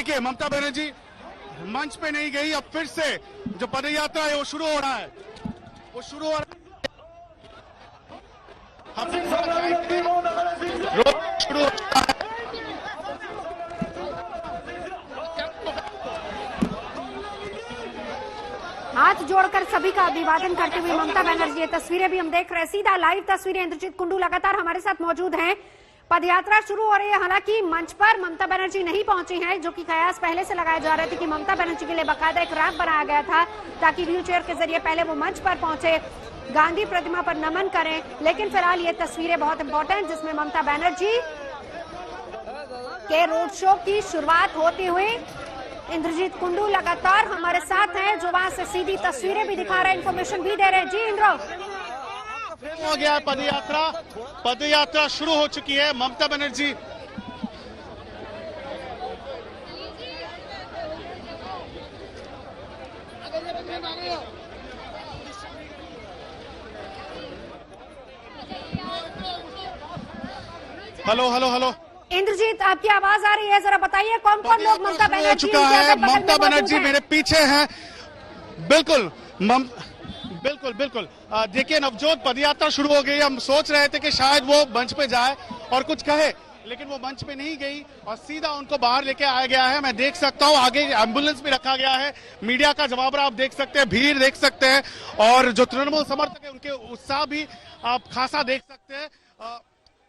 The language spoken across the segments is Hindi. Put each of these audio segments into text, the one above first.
देखिए ममता बनर्जी मंच पे नहीं गई, अब फिर से जो पदयात्रा है वो शुरू हो रहा है, वो शुरू हो रहा है। शुरू हो रहा है। हाथ जोड़कर सभी का अभिवादन करते हुए ममता बनर्जी, ये तस्वीरें भी हम देख रहे हैं, सीधा लाइव तस्वीरें। इंद्रजीत कुंडू लगातार हमारे साथ मौजूद हैं। पदयात्रा शुरू हो रही है, हालांकि मंच पर ममता बनर्जी नहीं पहुंची हैं, जो कि कयास पहले से लगाए जा रहे थे कि ममता बनर्जी के लिए बाकायदा एक रैंप बनाया गया था ताकि व्हील चेयर के जरिए पहले वो मंच पर पहुंचे, गांधी प्रतिमा पर नमन करें। लेकिन फिलहाल ये तस्वीरें बहुत इंपॉर्टेंट, जिसमें ममता बनर्जी के रोड शो की शुरुआत होती हुई इंद्रजीत कुंडू लगातार हमारे साथ हैं, जो वहां से सीधी तस्वीरें भी दिखा रहे हैं, इन्फॉर्मेशन भी दे रहे हैं। जी इंद्रो, हो गया पदयात्रा, पदयात्रा शुरू हो चुकी है। Mamata Banerjee hello hello hello Indrajit आपकी आवाज आ रही है, जरा बताइए कौन कौन लोग ममता बनर्जी हो चुका है। ममता बनर्जी मेरे पीछे हैं, बिल्कुल बिल्कुल बिल्कुल। देखिए नवजोत, पदयात्रा शुरू हो गई। हम सोच रहे थे कि शायद वो मंच पे जाए और कुछ कहे, लेकिन वो मंच पे नहीं गई और सीधा उनको बाहर लेके आया गया है। मैं देख सकता हूँ आगे एम्बुलेंस भी रखा गया है, मीडिया का जवाब आप देख सकते हैं, भीड़ देख सकते हैं और जो तृणमूल समर्थक है उनके उत्साह भी आप खासा देख सकते हैं।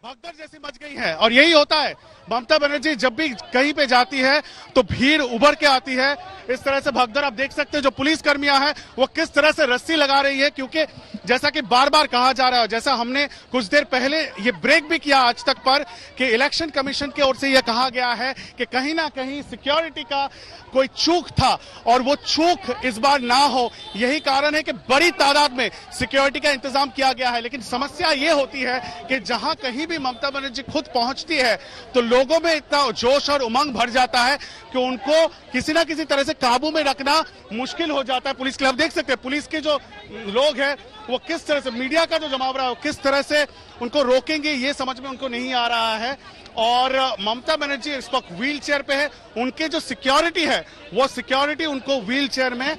भगदड़ जैसी मच गई है और यही होता है, ममता बनर्जी जब भी कहीं पे जाती है तो भीड़ उभर के आती है। इस तरह से भगदड़ आप देख सकते हैं। जो पुलिस कर्मियां हैं वो किस तरह से रस्सी लगा रही है, क्योंकि जैसा कि बार बार कहा जा रहा है, जैसा हमने कुछ देर पहले ये ब्रेक भी किया आज तक पर, कि इलेक्शन कमीशन की ओर से यह कहा गया है कि कहीं ना कहीं सिक्योरिटी का कोई चूक था और वो चूक इस बार ना हो, यही कारण है कि बड़ी तादाद में सिक्योरिटी का इंतजाम किया गया है। लेकिन समस्या ये होती है कि जहां कहीं भी ममता बनर्जी खुद पहुंचती है तो लोगों में इतना जोश और उमंग भर जाता है कि उनको किसी ना किसी तरह से काबू में रखना मुश्किल हो जाता है। पुलिस के आप देख सकते हैं, पुलिस के जो लोग हैं वो किस तरह से, मीडिया का जो जमावड़ा है वो किस तरह से उनको रोकेंगे ये समझ में उनको नहीं आ रहा है। और ममता बनर्जी इस वक्त व्हील चेयर पे है, उनके जो सिक्योरिटी है वो सिक्योरिटी उनको व्हील चेयर में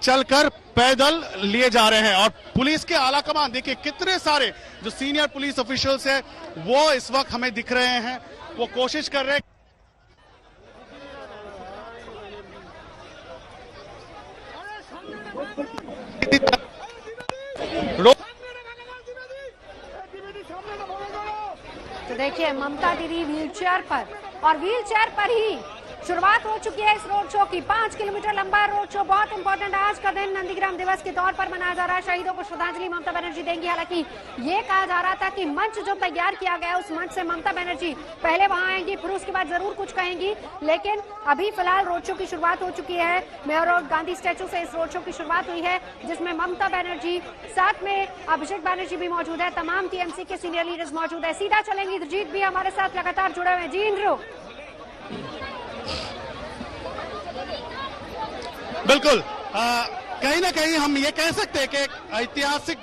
चलकर पैदल लिए जा रहे हैं। और पुलिस के आला कमान देखिए, कितने सारे जो सीनियर पुलिस ऑफिशियल्स हैं वो इस वक्त हमें दिख रहे हैं, वो कोशिश कर रहे हैं। तो देखिए ममता दीदी व्हीलचेयर पर, और व्हीलचेयर पर ही शुरुआत हो चुकी है इस रोड शो की। 5 किलोमीटर लंबा रोड शो, बहुत इंपॉर्टेंट। आज का दिन नंदीग्राम दिवस के तौर पर मनाया जा रहा है। शहीदों को श्रद्धांजलि ममता बनर्जी देंगी। हालांकि ये कहा जा रहा था कि मंच जो तैयार किया गया उस मंच से ममता बनर्जी पहले वहां आएंगी, फिर उसके बाद जरूर कुछ कहेंगी। लेकिन अभी फिलहाल रोड शो की शुरुआत हो चुकी है। मेयर रोड गांधी स्टैचू से इस रोड शो की शुरुआत हुई है, जिसमें ममता बनर्जी, साथ में अभिषेक बनर्जी भी मौजूद है, तमाम टीएमसी के सीनियर लीडर्स मौजूद है। सीधा चलेंगे, इंद्रजीत भी हमारे साथ लगातार जुड़े हुए हैं। जी इंद्र, बिल्कुल, कहीं ना कहीं हम ये कह सकते हैं कि एक ऐतिहासिक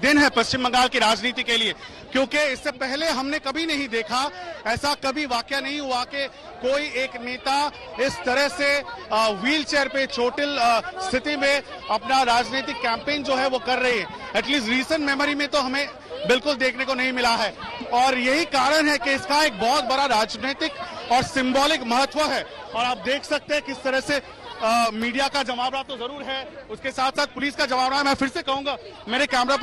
दिन है पश्चिम बंगाल की राजनीति के लिए, क्योंकि इससे पहले हमने कभी नहीं देखा, ऐसा कभी वाकया नहीं हुआ कि कोई एक नेता इस तरह से व्हील चेयर पे चोटिल स्थिति में अपना राजनीतिक कैंपेन जो है वो कर रही है। एटलीस्ट रीसेंट मेमोरी में तो हमें बिल्कुल देखने को नहीं मिला है और यही कारण है कि इसका एक बहुत बड़ा राजनीतिक और सिंबॉलिक महत्व है। और आप देख सकते हैं किस तरह से मीडिया का जमावड़ा तो जरूर है, उसके साथ साथ पुलिस का जमावड़ा है। मैं फिर से कहूंगा मेरे कैमरा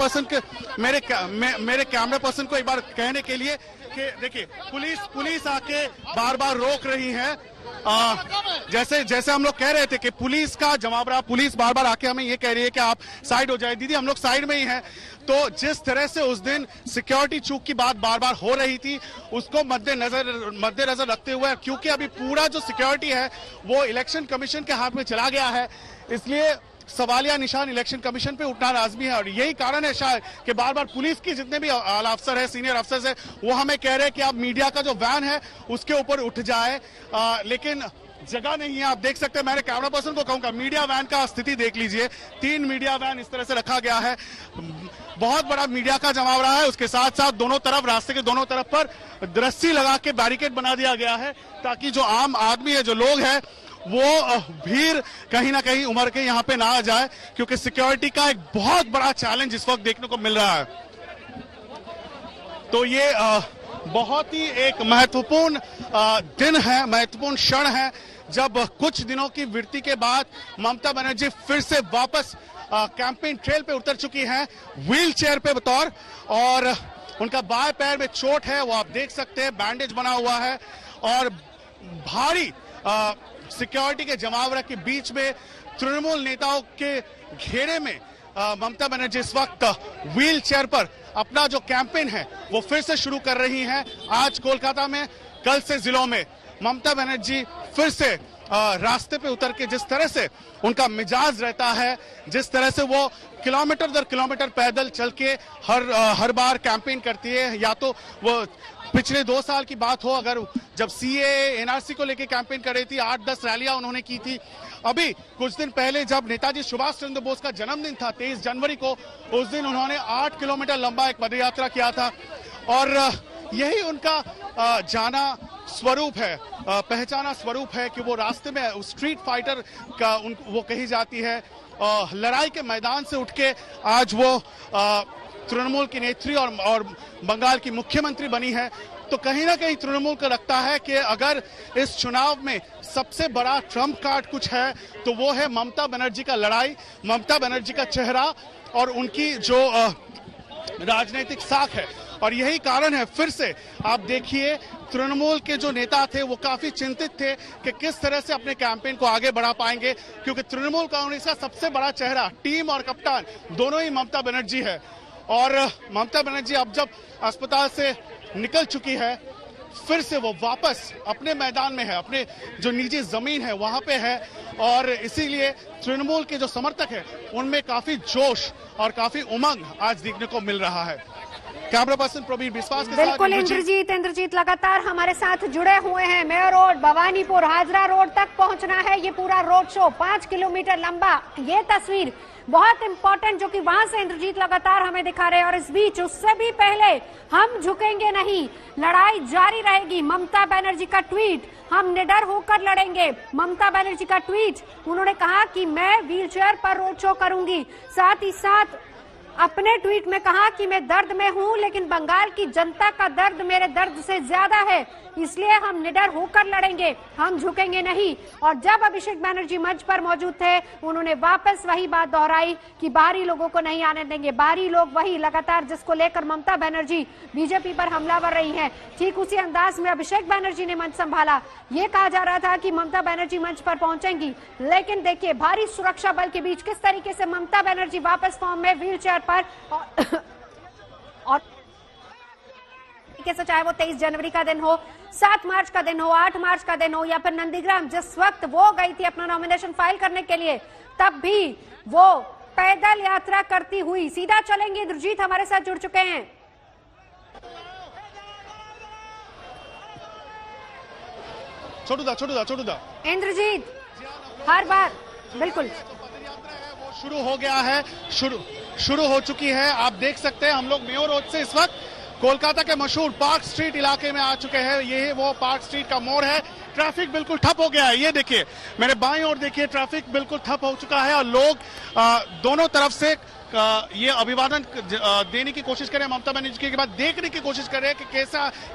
पर्सन को एक बार कहने के लिए कि देखिए पुलिस आके बार बार रोक रही है। जैसे हम लोग कह रहे थे कि पुलिस का जमावड़ा, पुलिस बार बार आके हमें ये कह रही है कि आप साइड हो जाए। दीदी हम लोग साइड में ही हैं। तो जिस तरह से उस दिन सिक्योरिटी चूक की बात बार बार हो रही थी, उसको मद्देनजर रखते हुए, क्योंकि अभी पूरा जो सिक्योरिटी है वो इलेक्शन कमीशन के हाथ में चला गया है, इसलिए सवालिया निशान इलेक्शन कमीशन पे उठना लाजमी है। और यही कारण है शायद कि बार बार पुलिस की जितने भी आला अफसर है, सीनियर अफसर है, वो हमें कह रहे हैं कि आप मीडिया का जो वैन है उसके ऊपर उठ जाए, लेकिन जगह नहीं है। आप देख सकते हैं, मैंने कैमरा पर्सन को कहूंगा मीडिया वैन का स्थिति देख लीजिए। 3 मीडिया वैन इस तरह से रखा गया है, बहुत बड़ा मीडिया का जमाव रहा है। उसके साथ साथ दोनों तरफ, रास्ते के दोनों तरफ पर रस्सी लगा के बैरिकेड बना दिया गया है ताकि जो आम आदमी है, जो लोग हैं, वो भीड़ कहीं ना कहीं उमड़ के यहाँ पे ना आ जाए, क्योंकि सिक्योरिटी का एक बहुत बड़ा चैलेंज इस वक्त देखने को मिल रहा है। तो ये बहुत ही एक महत्वपूर्ण दिन है, महत्वपूर्ण क्षण है, जब कुछ दिनों की विरति के बाद ममता बनर्जी फिर से वापस कैंपेन ट्रेल पे उतर चुकी हैं, व्हील चेयर पे बतौर, और उनका बाएं पैर में चोट है, वो आप देख सकते हैं, बैंडेज बना हुआ है, और भारी सिक्योरिटी के जमावड़ा के बीच में तृणमूल नेताओं के घेरे में ममता बनर्जी इस वक्त व्हील चेयर पर अपना जो कैंपेन है वो फिर से शुरू कर रही हैं। आज कोलकाता में, कल से जिलों में ममता बनर्जी फिर से रास्ते पे उतर के जिस तरह से उनका मिजाज रहता है, जिस तरह से वो किलोमीटर दर किलोमीटर पैदल चल के हर बार कैंपेन करती है। या तो वो पिछले 2 साल की बात हो, अगर जब सीएए एनआरसी को लेके कैंपेन कर रही थी, 8-10 रैलियां उन्होंने की थी। अभी कुछ दिन पहले जब नेताजी सुभाष चंद्र बोस का जन्मदिन था 23 जनवरी को, उस दिन उन्होंने 8 किलोमीटर लंबा एक पदयात्रा किया था। और यही उनका जाना स्वरूप है, पहचाना स्वरूप है कि वो रास्ते में स्ट्रीट फाइटर का वो कही जाती है। लड़ाई के मैदान से उठ के आज वो तृणमूल की नेत्री और बंगाल की मुख्यमंत्री बनी है। तो कहीं ना कहीं तृणमूल को लगता है कि अगर इस चुनाव में सबसे बड़ा ट्रम्प कार्ड कुछ है तो वो है ममता बनर्जी का लड़ाई, ममता बनर्जी का चेहरा और उनकी जो राजनीतिक साख है। और यही कारण है, फिर से आप देखिए, तृणमूल के जो नेता थे वो काफी चिंतित थे कि किस तरह से अपने कैंपेन को आगे बढ़ा पाएंगे, क्योंकि तृणमूल कांग्रेस का सबसे बड़ा चेहरा, टीम और कप्तान दोनों ही ममता बनर्जी है। और ममता बनर्जी अब जब अस्पताल से निकल चुकी है, फिर से वो वापस अपने मैदान में है, अपने जो निजी जमीन है वहां पे है। और इसीलिए तृणमूल के जो समर्थक है उनमें काफी जोश और काफी उमंग आज देखने को मिल रहा है। कैमरा पर्सन प्रवीण विश्वास के साथ बिल्कुल इंद्रजीत लगातार हमारे साथ जुड़े हुए हैं। Mayer road, Bhawanipur, Hazra road तक पहुंचना है ये पूरा रोड शो, 5 किलोमीटर लंबा। ये तस्वीर बहुत इंपॉर्टेंट जो कि वहां से इंद्रजीत लगातार हमें दिखा रहे हैं। और इस बीच, उससे भी पहले, हम झुकेंगे नहीं, लड़ाई जारी रहेगी। ममता बनर्जी का ट्वीट, हम निडर होकर लड़ेंगे। ममता बनर्जी का ट्वीट, उन्होंने कहा कि मैं व्हीलचेयर पर रोड शो करूंगी। साथ ही साथ अपने ट्वीट में कहा कि मैं दर्द में हूं, लेकिन बंगाल की जनता का दर्द मेरे दर्द से ज्यादा है, इसलिए हम निडर होकर लड़ेंगे, हम झुकेंगे नहीं। और जब अभिषेक बनर्जी मंच पर मौजूद थे, उन्होंने वापस वही बात दोहराई कि बाहरी लोगों को नहीं आने देंगे। बाहरी लोग वही लगातार जिसको लेकर ममता बनर्जी बीजेपी पर हमलावर रही हैं, ठीक उसी अंदाज में अभिषेक बनर्जी ने मंच संभाला। ये कहा जा रहा था कि ममता बनर्जी मंच पर पहुंचेंगी, लेकिन देखिए भारी सुरक्षा बल के बीच किस तरीके से ममता बनर्जी वापस फॉर्म में व्हील चेयर पर और चाहे वो 23 जनवरी का दिन हो, 7 मार्च का दिन हो, 8 मार्च का दिन हो, या फिर नंदीग्राम जिस वक्त वो गई थी अपना नॉमिनेशन फाइल करने के लिए, तब भी वो पैदल यात्रा करती हुई सीधा चलेंगे। इंद्रजीत हमारे साथ जुड़ चुके हैं। छोटू दा इंद्रजीत, हर बार बिल्कुल शुरू हो गया है, शुरू हो चुकी है। आप देख सकते हैं, हम लोग मेयो रोड से इस वक्त कोलकाता के मशहूर पार्क स्ट्रीट इलाके में आ चुके हैं। ये वो पार्क स्ट्रीट का मोड़ है। ट्रैफिक बिल्कुल ठप हो गया है, ये देखिए मेरे बाईं ओर देखिए, ट्रैफिक बिल्कुल ठप हो चुका है और लोग दोनों तरफ से ये अभिवादन देने की कोशिश कर रहे हैं। ममता बनर्जी के बाद देखने की कोशिश कर रहे हैं कि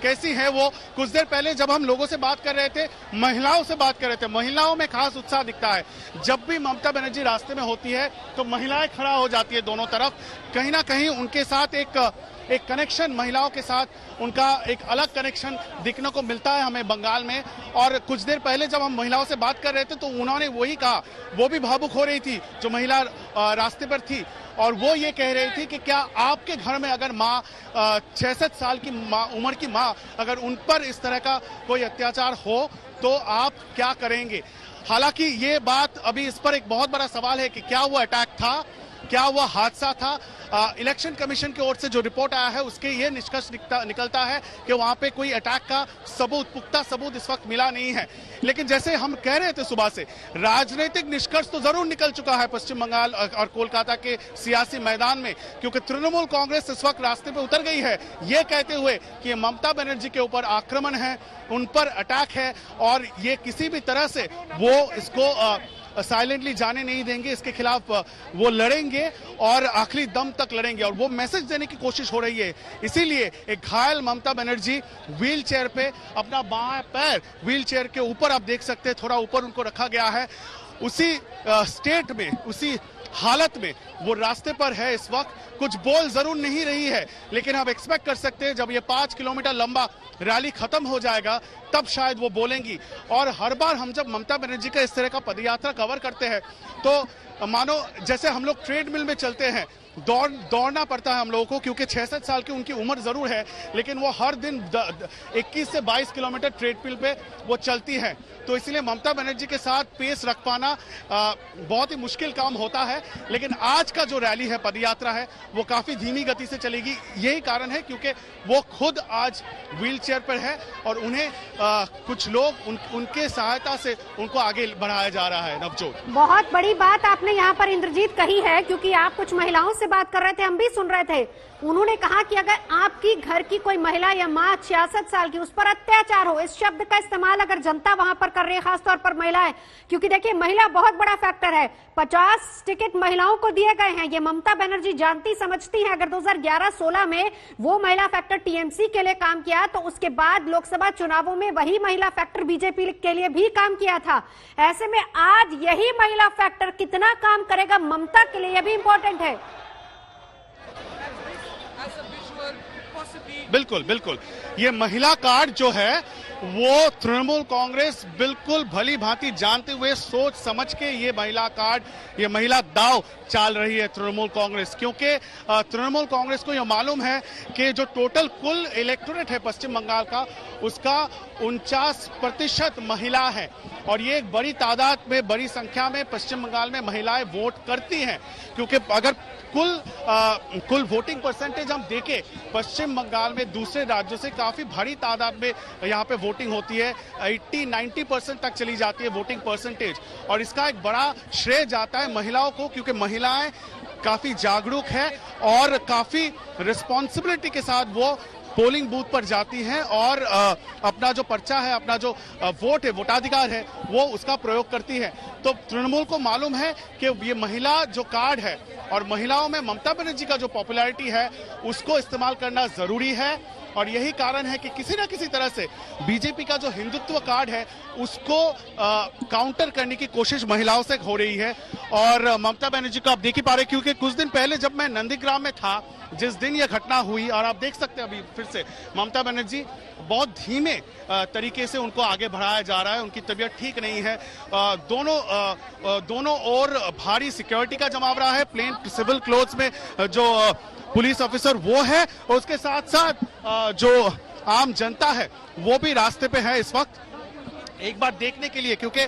कैसी है वो। कुछ देर पहले जब हम लोगों से बात कर रहे थे, महिलाओं से बात कर रहे थे, महिलाओं में खास उत्साह दिखता है। जब भी ममता बनर्जी रास्ते में होती है तो महिलाएं खड़ा हो जाती है दोनों तरफ। कहीं ना कहीं उनके साथ एक कनेक्शन, महिलाओं के साथ उनका एक अलग कनेक्शन दिखने को मिलता है हमें बंगाल में। और कुछ देर पहले जब हम महिलाओं से बात कर रहे थे तो उन्होंने वही कहा, वो भी भावुक हो रही थी जो महिला रास्ते पर थी, और वो ये कह रही थी कि क्या आपके घर में अगर माँ 66 साल की उम्र की माँ, अगर उन पर इस तरह का कोई अत्याचार हो तो आप क्या करेंगे। हालांकि ये बात अभी इस पर एक बहुत बड़ा सवाल है कि क्या वो अटैक था, क्या वो हादसा था। इलेक्शन कमीशन की ओर से जो रिपोर्ट आया है उसके ये निष्कर्ष निकलता है कि वहां पे कोई अटैक का सबूत, पुख्ता सबूत इस वक्त मिला नहीं है। लेकिन जैसे हम कह रहे थे सुबह से, राजनीतिक निष्कर्ष तो जरूर निकल चुका है पश्चिम बंगाल और कोलकाता के सियासी मैदान में, क्योंकि तृणमूल कांग्रेस इस वक्त रास्ते पे उतर गई है ये कहते हुए कि ममता बनर्जी के ऊपर आक्रमण है, उन पर अटैक है और ये किसी भी तरह से वो इसको साइलेंटली जाने नहीं देंगे, इसके खिलाफ वो लड़ेंगे और आखिरी दम तक लड़ेंगे। और वो मैसेज देने की कोशिश हो रही है। इसीलिए एक घायल ममता बनर्जी व्हील चेयर पे, अपना बाएं पैर व्हील चेयर के ऊपर आप देख सकते हैं, थोड़ा ऊपर उनको रखा गया है। उसी स्टेट में, उसी हालत में वो रास्ते पर है इस वक्त। कुछ बोल जरूर नहीं रही है, लेकिन आप एक्सपेक्ट कर सकते हैं जब ये 5 किलोमीटर लंबा रैली खत्म हो जाएगा तब शायद वो बोलेंगी। और हर बार हम जब ममता बनर्जी का इस तरह का पदयात्रा कवर करते हैं तो मानो जैसे हम लोग ट्रेडमिल में चलते हैं, दौड़ना पड़ता है हम लोगों को, क्योंकि 66 साल की उनकी उम्र जरूर है, लेकिन वो हर दिन 21 से 22 किलोमीटर ट्रेडमिल पे वो चलती हैं। तो इसलिए ममता बनर्जी के साथ पेस रख पाना बहुत ही मुश्किल काम होता है। लेकिन आज का जो रैली है, पदयात्रा है, वो काफी धीमी गति से चलेगी। यही कारण है क्योंकि वो खुद आज व्हील चेयर पर है और उन्हें कुछ लोग उनके सहायता से उनको आगे बढ़ाया जा रहा है। नवजोत, बहुत बड़ी बात आपने यहाँ पर इंद्रजीत कही है, क्योंकि आप कुछ महिलाओं से बात कर रहे थे, हम भी सुन रहे थे। उन्होंने कहा कि अगर आपकी घर की कोई महिला या माँ 66 साल की, उस पर अत्याचार हो, इस शब्द का इस्तेमाल अगर जनता वहां पर कर रही है, खासतौर पर महिलाएं, क्योंकि देखिए महिला बहुत बड़ा फैक्टर है। 50 टिकट महिलाओं को दिए गए हैं, ये ममता बनर्जी जानती समझती हैं। अगर 2011-16 में वो महिला फैक्टर टीएमसी के लिए काम किया तो उसके बाद लोकसभा चुनावों में वही महिला फैक्टर बीजेपी के लिए भी काम किया था। ऐसे में आज यही महिला फैक्टर कितना काम करेगा ममता के लिए, यह भी इंपॉर्टेंट है। बिल्कुल बिल्कुल, ये महिला कार्ड जो है वो तृणमूल कांग्रेस बिल्कुल भली भांति जानते हुए, सोच समझ के ये महिला कार्ड, ये महिला दाव चाल रही है तृणमूल कांग्रेस। क्योंकि तृणमूल कांग्रेस को यह मालूम है कि जो टोटल कुल इलेक्टोरेट है पश्चिम बंगाल का, उसका 49% महिला है और ये एक बड़ी तादाद में, बड़ी संख्या में पश्चिम बंगाल में महिलाएं वोट करती हैं। क्योंकि अगर कुल वोटिंग परसेंटेज हम देखें, पश्चिम बंगाल में दूसरे राज्यों से काफी भारी तादाद में यहाँ पे वोटिंग होती है, 80-90% तक चली जाती है वोटिंग परसेंटेज। और इसका एक बड़ा श्रेय जाता है महिलाओं को, क्योंकि महिलाएं काफी जागरूक है और काफी रिस्पॉन्सिबिलिटी के साथ वो पोलिंग बूथ पर जाती हैं और अपना जो पर्चा है, अपना जो वोट है, वोटाधिकार है, वो उसका प्रयोग करती है। तो तृणमूल को मालूम है कि ये महिला जो कार्ड है और महिलाओं में ममता बनर्जी का जो पॉपुलैरिटी है उसको इस्तेमाल करना जरूरी है। और यही कारण है कि किसी ना किसी तरह से बीजेपी का जो हिंदुत्व कार्ड है उसको काउंटर करने की कोशिश महिलाओं से हो रही है। और ममता बनर्जी को आप देख ही पा रहे, क्योंकि कुछ दिन पहले जब मैं नंदीग्राम में था, जिस दिन यह घटना हुई, और आप देख सकते हैं अभी फिर से ममता बनर्जी बहुत धीमे तरीके से उनको आगे बढ़ाया जा रहा है। उनकी तबीयत ठीक नहीं है। दोनों ओर भारी सिक्योरिटी का जमावड़ा है। प्लेन सिविल क्लोथ्स में जो पुलिस ऑफिसर वो है, और उसके साथ साथ जो आम जनता है वो भी रास्ते पे है इस वक्त एक बार देखने के लिए, क्योंकि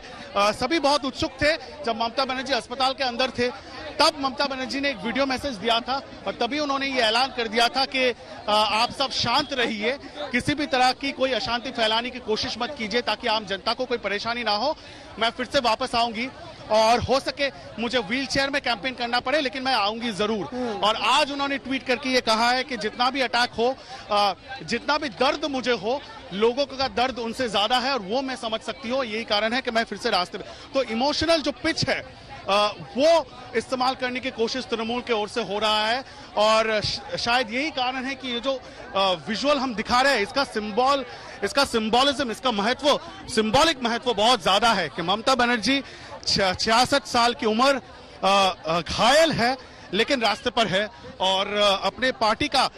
सभी बहुत उत्सुक थे। जब ममता बनर्जी अस्पताल के अंदर थे तब ममता बनर्जी ने एक वीडियो मैसेज दिया था और तभी उन्होंने ये ऐलान कर दिया था कि आप सब शांत रहिए, किसी भी तरह की कोई अशांति फैलाने की कोशिश मत कीजिए ताकि आम जनता को कोई परेशानी ना हो। मैं फिर से वापस आऊंगी और हो सके मुझे व्हील चेयर में कैंपेन करना पड़े, लेकिन मैं आऊंगी जरूर। और आज उन्होंने ट्वीट करके ये कहा है कि जितना भी अटैक हो, जितना भी दर्द मुझे हो, लोगों का दर्द उनसे ज्यादा है और वो मैं समझ सकती हूँ। यही कारण है कि मैं फिर से रास्ते पे। तो इमोशनल जो पिच है वो इस्तेमाल करने की कोशिश तृणमूल के ओर से हो रहा है। और शायद यही कारण है कि ये जो विजुअल हम दिखा रहे हैं, इसका सिंबॉलिज्म, इसका महत्व, सिंबॉलिक महत्व बहुत ज्यादा है कि ममता बनर्जी 66 साल की उम्र, घायल है, लेकिन रास्ते पर है और अपने पार्टी का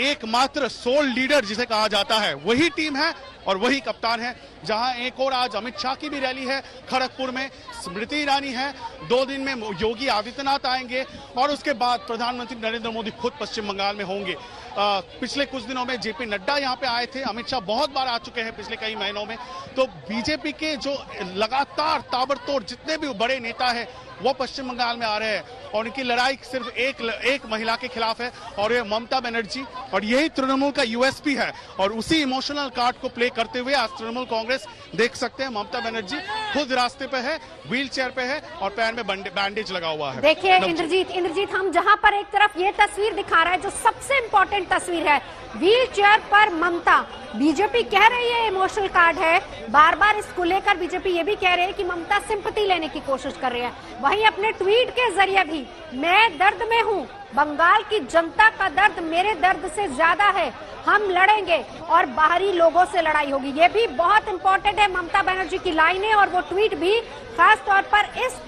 एकमात्र सोल लीडर जिसे कहा जाता है वही टीम है और वही कप्तान है। जहां एक और आज अमित शाह की भी रैली है खड़गपुर में, स्मृति ईरानी है, 2 दिन में योगी आदित्यनाथ आएंगे और उसके बाद प्रधानमंत्री नरेंद्र मोदी खुद पश्चिम बंगाल में होंगे। पिछले कुछ दिनों में जेपी नड्डा यहां पे आए थे, अमित शाह बहुत बार आ चुके हैं पिछले कई महीनों में। तो बीजेपी के जो लगातार ताबड़तोड़ जितने भी बड़े नेता है वो पश्चिम बंगाल में आ रहे हैं और उनकी लड़ाई सिर्फ एक महिला के खिलाफ है और ये ममता बनर्जी, और यही तृणमूल का यूएसपी है। और उसी इमोशनल कार्ड को प्ले करते हुए आज तृणमूल कांग्रेस देख सकते हैं ममता बनर्जी खुद रास्ते पे है, व्हील चेयर पे है और पैर में बैंडेज लगा हुआ है। देखिए इंद्रजीत, हम जहां पर एक तरफ ये तस्वीर दिखा रहा है जो सबसे इंपॉर्टेंट तस्वीर है, व्हील चेयर पर ममता। बीजेपी कह रही है इमोशनल कार्ड है, बार बार इसको लेकर बीजेपी ये भी कह रही है कि ममता सिंपैथी लेने की कोशिश कर रही है। वहीं अपने ट्वीट के जरिए भी मैं दर्द में हूं, बंगाल की जनता का दर्द मेरे दर्द से ज्यादा है, हम लड़ेंगे और बाहरी लोगों से लड़ाई होगी। ये भी बहुत इंपॉर्टेंट है ममता बनर्जी की लाइनें और वो ट्वीट भी, खास तौर पर इस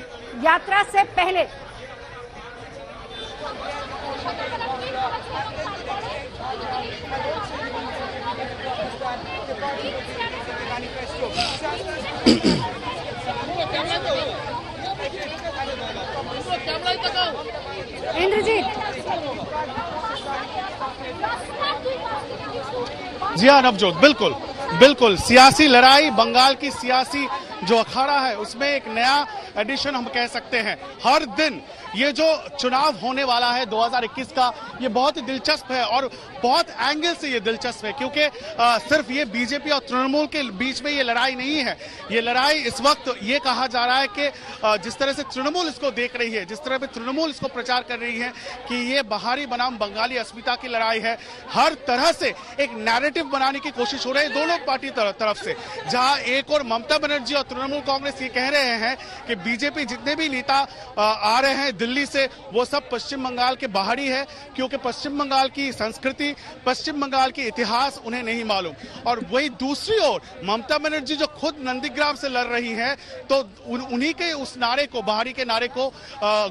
यात्रा से पहले। इंद्रजीत, जी हाँ नवजोत, बिल्कुल बिल्कुल सियासी लड़ाई, बंगाल की सियासी जो अखाड़ा है उसमें एक नया एडिशन हम कह सकते हैं। हर दिन ये जो चुनाव होने वाला है 2021 का, ये बहुत ही दिलचस्प है और बहुत एंगल से ये दिलचस्प है क्योंकि सिर्फ ये बीजेपी और तृणमूल के बीच में ये लड़ाई नहीं है। ये लड़ाई इस वक्त ये कहा जा रहा है कि जिस तरह से तृणमूल इसको देख रही है, जिस तरह से तृणमूल इसको प्रचार कर रही है कि ये बाहरी बनाम बंगाली अस्मिता की लड़ाई है, हर तरह से एक नैरेटिव बनाने की कोशिश हो रही है दोनों पार्टी तरफ से। जहां एक और ममता बनर्जी और तृणमूल कांग्रेस ये कह रहे हैं कि बीजेपी जितने भी नेता आ रहे हैं दिल्ली से, वो सब पश्चिम बंगाल के बाहरी है क्योंकि पश्चिम बंगाल की संस्कृति, पश्चिम बंगाल की इतिहास उन्हें नहीं मालूम। और वही दूसरी ओर ममता बनर्जी जो खुद नंदीग्राम से लड़ रही है, तो उन्हीं के उस नारे को, बाहरी के नारे को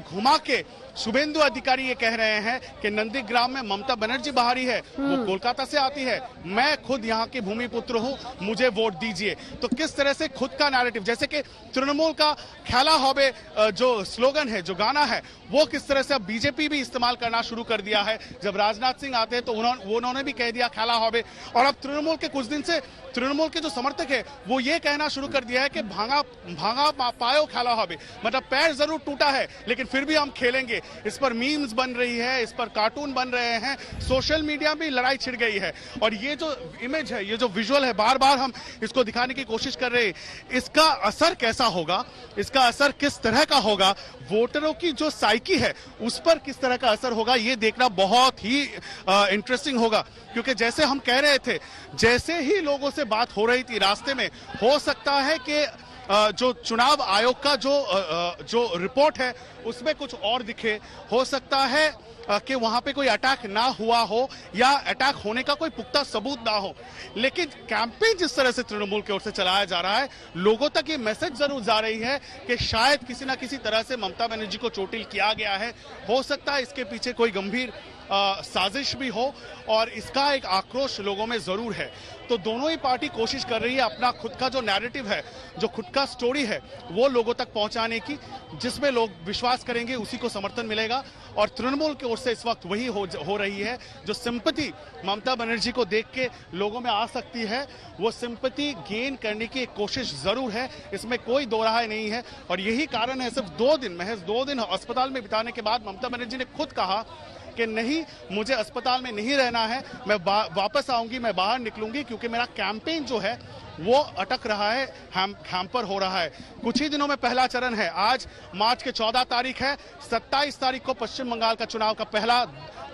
घुमा के शुभेंदु अधिकारी ये कह रहे हैं कि नंदीग्राम में ममता बनर्जी बाहरी है, वो कोलकाता से आती है, मैं खुद यहाँ के भूमि पुत्र हूँ, मुझे वोट दीजिए। तो किस तरह से खुद का नैरेटिव, जैसे कि तृणमूल का खेला होबे जो स्लोगन है, जो गाना है, वो किस तरह से अब बीजेपी भी इस्तेमाल करना शुरू कर दिया है। जब राजनाथ सिंह आते हैं तो उन्होंने भी कह दिया खेला होबे, और अब तृणमूल के कुछ दिन से तृणमूल के जो समर्थक है वो ये कहना शुरू कर दिया है कि भांगा पायो खेला होबे, मतलब पैर जरूर टूटा है लेकिन फिर भी हम खेलेंगे। इस पर मीम्स बन रही है, इस पर कार्टून बन रहे हैं, सोशल मीडिया में लड़ाई छिड़ गई है। और ये जो इमेज है, ये जो विजुअल है, बार बार हम इसको दिखाने की कोशिश कर रहे हैं, इसका असर कैसा होगा, इसका असर किस तरह का होगा, वोटरों की जो साइकी है उस पर किस तरह का असर होगा, ये देखना बहुत ही इंटरेस्टिंग होगा। क्योंकि जैसे हम कह रहे थे, जैसे ही लोगों से बात हो रही थी रास्ते में, हो सकता है कि जो चुनाव आयोग का जो रिपोर्ट है उसमें कुछ और दिखे, हो सकता है कि वहां पे कोई अटैक ना हुआ हो या अटैक होने का कोई पुख्ता सबूत ना हो। लेकिन कैंपेन जिस तरह से तृणमूल की ओर से चलाया जा रहा है, लोगों तक ये मैसेज जरूर जा रही है कि शायद किसी ना किसी तरह से ममता बनर्जी को चोटिल किया गया है। हो सकता है इसके पीछे कोई गंभीर साजिश भी हो और इसका एक आक्रोश लोगों में जरूर है। तो दोनों ही पार्टी कोशिश कर रही है अपना खुद का जो नैरेटिव है, जो खुद का स्टोरी है, वो लोगों तक पहुंचाने की, जिसमें लोग विश्वास करेंगे उसी को समर्थन मिलेगा। और तृणमूल की ओर से इस वक्त वही हो रही है। जो सिंपैथी ममता बनर्जी को देख के लोगों में आ सकती है, वो सिंपैथी गेन करने की एक कोशिश जरूर है, इसमें कोई दो राय नहीं है। और यही कारण है, सिर्फ 2 दिन, महज 2 दिन अस्पताल में बिताने के बाद ममता बनर्जी ने खुद कहा कि नहीं, मुझे अस्पताल में नहीं रहना है, मैं वापस आऊंगी, मैं बाहर निकलूंगी, क्योंकि मेरा कैंपेन जो है वो अटक रहा है, हैम्पर हो रहा है। कुछ ही दिनों में पहला चरण है, आज मार्च के 14 तारीख है, 27 तारीख को पश्चिम बंगाल का चुनाव का पहला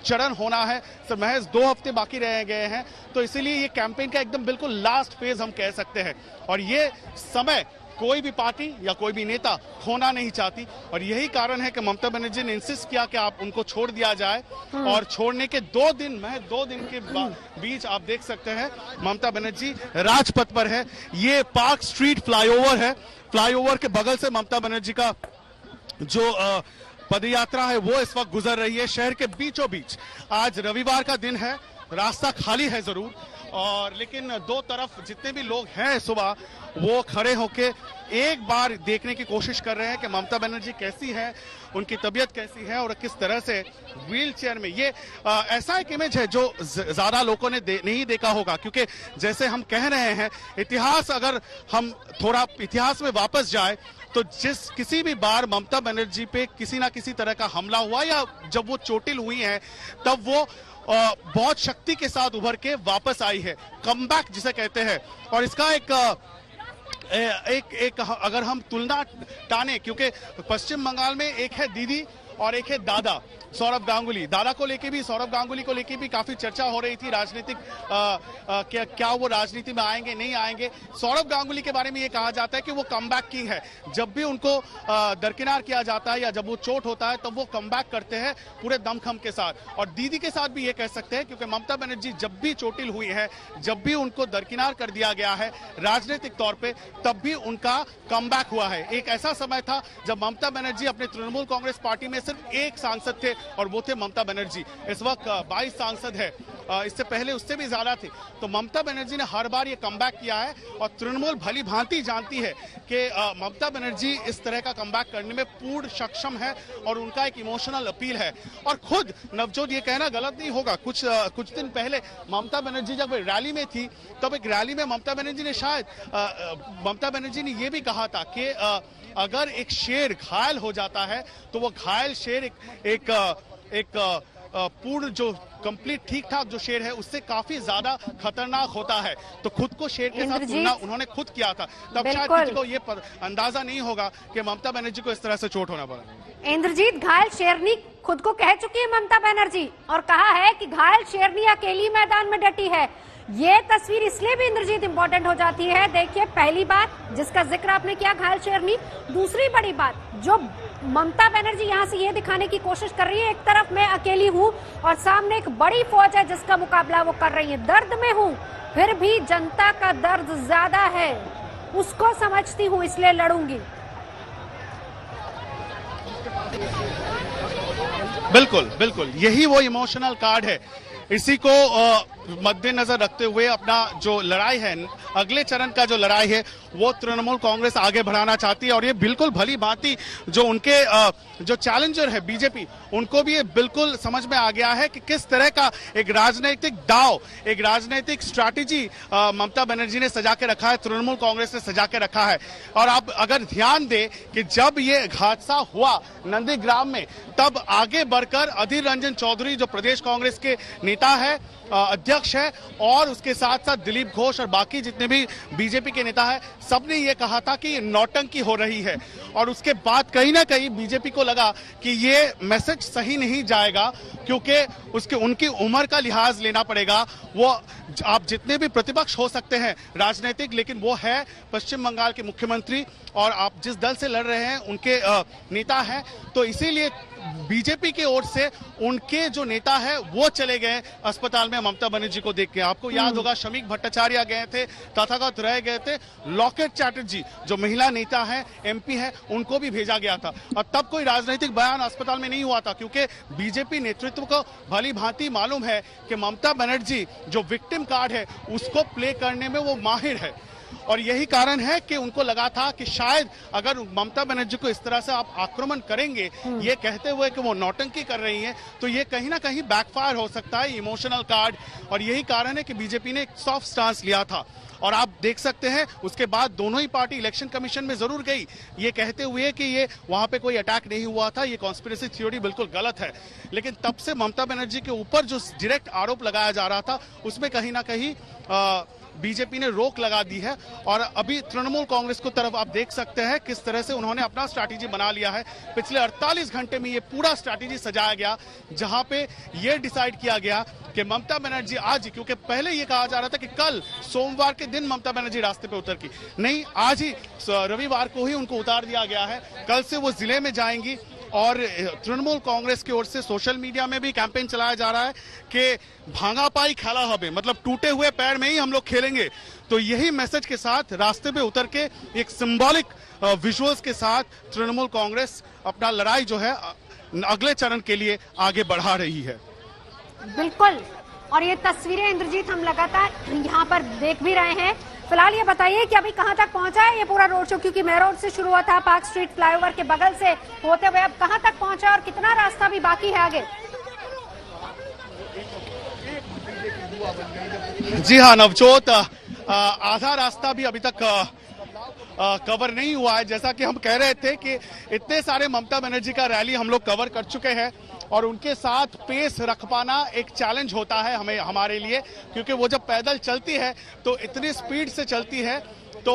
चरण होना है। तो महज 2 हफ्ते बाकी रह गए हैं, तो इसीलिए ये कैंपेन का एकदम बिल्कुल लास्ट फेज हम कह सकते हैं। और ये समय कोई भी पार्टी या कोई भी नेता खोना नहीं चाहती, और यही कारण है कि ममता बनर्जी ने इंसिस्ट किया कि आप उनको छोड़ दिया जाए। और छोड़ने के 2 दिन, महज 2 दिन के बीच आप देख सकते हैं ममता बनर्जी राजपथ पर है। ये पार्क स्ट्रीट फ्लाईओवर है, फ्लाईओवर के बगल से ममता बनर्जी का जो पदयात्रा है वो इस वक्त गुजर रही है शहर के बीचों बीच। आज रविवार का दिन है, रास्ता खाली है जरूर, और लेकिन दो तरफ जितने भी लोग हैं सुबह वो खड़े होके एक बार देखने की कोशिश कर रहे हैं कि ममता बनर्जी कैसी है, उनकी तबीयत कैसी है और किस तरह से व्हील चेयर में। ये ऐसा एक इमेज है जो ज्यादा लोगों ने नहीं देखा होगा, क्योंकि जैसे हम कह रहे हैं इतिहास, अगर हम थोड़ा इतिहास में वापस जाए तो किसी भी बार ममता बनर्जी पे किसी ना किसी तरह का हमला हुआ या जब वो चोटिल हुई हैं तब वो बहुत शक्ति के साथ उभर के वापस आई है, कमबैक जिसे कहते हैं। और इसका एक अगर हम तुलना टाने, क्योंकि पश्चिम बंगाल में एक है दीदी और एक है दादा सौरभ गांगुली। दादा को लेके भी, सौरभ गांगुली को लेके भी काफी चर्चा हो रही थी राजनीतिक, क्या वो राजनीति में आएंगे नहीं आएंगे। सौरभ गांगुली के बारे में ये कहा जाता है कि वो कमबैक किंग है, जब भी उनको दरकिनार किया जाता है या जब वो चोट होता है तब वो कमबैक करते हैं पूरे दमखम के साथ। और दीदी के साथ भी ये कह सकते हैं, क्योंकि ममता बनर्जी जब भी चोटिल हुई है, जब भी उनको दरकिनार कर दिया गया है राजनीतिक तौर पर, तब भी उनका कमबैक हुआ है। एक ऐसा समय था जब ममता बनर्जी अपने तृणमूल कांग्रेस पार्टी में सिर्फ एक सांसद थे और वो थे ममता बनर्जी। इस वक्त 22 सांसद है, इससे पहले उससे भी ज्यादा थे। तो ममता बनर्जी ने हर बार ये कमबैक किया है और तृणमूल भली भांति जानती है कि ममता बनर्जी इस तरह का कमबैक करने में पूर्ण सक्षम है और उनका एक इमोशनल अपील है। और खुद नवजोत ये कहना गलत नहीं होगा, कुछ दिन पहले ममता बनर्जी जब रैली में थी तब एक रैली में ममता बनर्जी ने ये भी कहा था कि अगर एक शेर घायल हो जाता है तो वो घायल शेर एक पूर्ण जो कंप्लीट ठीक ठाक जो शेर है उससे काफी ज्यादा खतरनाक होता है। तो खुद को शेर के साथ तुलना उन्होंने खुद किया था, तब शायद किसी को ये अंदाजा नहीं होगा कि ममता बनर्जी को इस तरह से चोट होना पड़ा। इंद्रजीत, घायल शेरनी खुद को कह चुकी है ममता बनर्जी और कहा है कि घायल शेरनी अकेली मैदान में डटी है। ये तस्वीर इसलिए भी इंद्रजीत इंपॉर्टेंट हो जाती है। देखिए, पहली बात जिसका जिक्र आपने किया, घायल शेरनी। दूसरी बड़ी बात जो ममता बनर्जी यहाँ से ये दिखाने की कोशिश कर रही है, एक तरफ मैं अकेली हूँ और सामने एक बड़ी फौज है जिसका मुकाबला वो कर रही है। दर्द में हूँ फिर भी जनता का दर्द ज्यादा है, उसको समझती हूँ इसलिए लड़ूंगी। बिल्कुल बिल्कुल, यही वो इमोशनल कार्ड है। इसी को मद्देनजर रखते हुए अपना जो लड़ाई है, अगले चरण का जो लड़ाई है वो तृणमूल कांग्रेस आगे बढ़ाना चाहती है। और ये बिल्कुल भली भांति जो उनके जो चैलेंजर है बीजेपी, उनको भी ये बिल्कुल समझ में आ गया है कि किस तरह का एक राजनीतिक दाव, एक राजनीतिक स्ट्रैटेजी ममता बनर्जी ने सजा के रखा है, तृणमूल कांग्रेस ने सजा के रखा है। और आप अगर ध्यान दें कि जब ये हादसा हुआ नंदीग्राम में, तब आगे बढ़कर अधीर रंजन चौधरी जो प्रदेश कांग्रेस के नेता है, अध्यक्ष है, और उसके साथ साथ दिलीप घोष और बाकी जितने भी बीजेपी के नेता है, सबने ये कहा था कि नौटंकी हो रही है। और उसके बाद कहीं ना कहीं बीजेपी को लगा कि ये मैसेज सही नहीं जाएगा, क्योंकि उनकी उम्र का लिहाज लेना पड़ेगा। वो आप जितने भी प्रतिपक्ष हो सकते हैं राजनीतिक, लेकिन वो है पश्चिम बंगाल के मुख्यमंत्री और आप जिस दल से लड़ रहे हैं उनके नेता हैं। तो इसीलिए बीजेपी की ओर से उनके जो नेता है वो चले गए अस्पताल में ममता बनर्जी को देख के। आपको याद होगा शमीक भट्टाचार्य गए थे, तथागत रह गए थे, लॉकेट चैटर्जी जो महिला नेता है, एमपी है, उनको भी भेजा गया था। और तब कोई राजनीतिक बयान अस्पताल में नहीं हुआ था, क्योंकि बीजेपी नेतृत्व को भली भांति मालूम है कि ममता बनर्जी जो विक्टिम कार्ड है उसको प्ले करने में वो माहिर है। और यही कारण है कि उनको लगा था कि शायद अगर ममता बनर्जी को इस तरह से आप आक्रमण करेंगे, ये कहते हुए कि वो नौटंकी कर रही हैं, तो ये कहीं ना कहीं बैकफायर हो सकता है, इमोशनल कार्ड। और यही कारण है कि बीजेपी ने एक सॉफ्ट स्टांस लिया था। और आप देख सकते हैं उसके बाद दोनों ही पार्टी इलेक्शन कमीशन में जरूर गई, ये कहते हुए कि ये वहां पे कोई अटैक नहीं हुआ था, ये कॉन्स्पिरेसी थ्योरी बिल्कुल गलत है। लेकिन तब से ममता बनर्जी के ऊपर जो डायरेक्ट आरोप लगाया जा रहा था उसमें कहीं ना कहीं बीजेपी ने रोक लगा दी है। और अभी तृणमूल कांग्रेस को तरफ आप देख सकते हैं किस तरह से उन्होंने अपना स्ट्रैटेजी बना लिया है। पिछले 48 घंटे में ये पूरा स्ट्रैटेजी सजाया गया, जहां पे ये डिसाइड किया गया कि ममता बनर्जी आज, क्योंकि पहले ये कहा जा रहा था कि कल सोमवार के दिन ममता बनर्जी रास्ते पे उतर की, नहीं, आज ही रविवार को ही उनको उतार दिया गया है। कल से वो जिले में जाएंगी और तृणमूल कांग्रेस की ओर से सोशल मीडिया में भी कैंपेन चलाया जा रहा है कि भांगा पाई खेला हबे, मतलब टूटे हुए पैर में ही हम लोग खेलेंगे। तो यही मैसेज के साथ रास्ते पे उतर के एक सिंबॉलिक विजुअल्स के साथ तृणमूल कांग्रेस अपना लड़ाई जो है अगले चरण के लिए आगे बढ़ा रही है। बिल्कुल, और ये तस्वीरें इंद्रजीत हम लगातार यहाँ पर देख भी रहे हैं। फिलहाल ये बताइए कि अभी कहाँ तक पहुंचा है ये पूरा रोड शो, क्योंकि मेन रोड से शुरू हुआ था, पार्क स्ट्रीट फ्लाईओवर के बगल से होते हुए अब कहाँ तक पहुंचा और कितना रास्ता भी बाकी है आगे? जी हाँ नवजोत, आधा रास्ता भी अभी तक कवर नहीं हुआ है। जैसा कि हम कह रहे थे कि इतने सारे ममता बनर्जी का रैली हम लोग कवर कर चुके हैं और उनके साथ पेस रख पाना एक चैलेंज होता है हमारे लिए, क्योंकि वो जब पैदल चलती है तो इतनी स्पीड से चलती है तो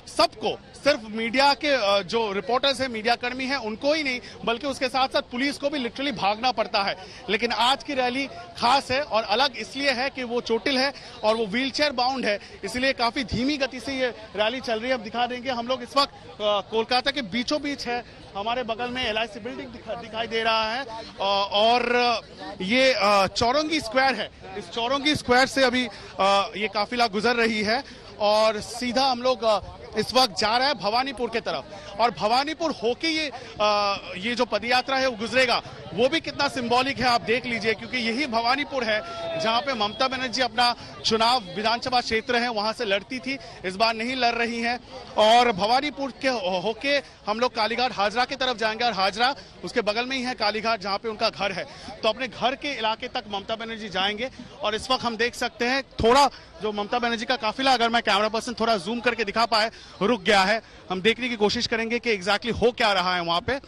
सबको, सिर्फ मीडिया के जो रिपोर्टर्स हैं, मीडिया कर्मी हैं, उनको ही नहीं बल्कि उसके साथ साथ पुलिस को भी लिटरली भागना पड़ता है। लेकिन आज की रैली खास है और अलग इसलिए है कि वो चोटिल है और वो व्हीलचेयर बाउंड है, इसलिए काफी धीमी गति से ये रैली चल रही है। अब दिखा देंगे, हम लोग इस वक्त कोलकाता के बीचों बीच है, हमारे बगल में LIC बिल्डिंग दिखाई दे रहा है और ये चौरंगी स्क्वायर है। इस चौरंगी स्क्वायर से अभी ये काफिला गुजर रही है और सीधा हम लोग इस वक्त जा रहा है भवानीपुर के तरफ और भवानीपुर होके ये जो पदयात्रा है वो गुजरेगा। वो भी कितना सिंबॉलिक है आप देख लीजिए, क्योंकि यही भवानीपुर है जहां पे ममता बनर्जी अपना चुनाव विधानसभा क्षेत्र है वहां से लड़ती थी, इस बार नहीं लड़ रही हैं। और भवानीपुर के होके हम लोग कालीघाट हाजरा की तरफ जाएंगे और हाजरा उसके बगल में ही है कालीघाट जहां पे उनका घर है, तो अपने घर के इलाके तक ममता बनर्जी जाएंगे। और इस वक्त हम देख सकते हैं थोड़ा जो ममता बनर्जी का काफिला, अगर मैं कैमरा पर्सन थोड़ा जूम करके दिखा पाए, रुक गया है। हम देखने की कोशिश करेंगे कि एग्जैक्टली हो क्या रहा है वहां पे।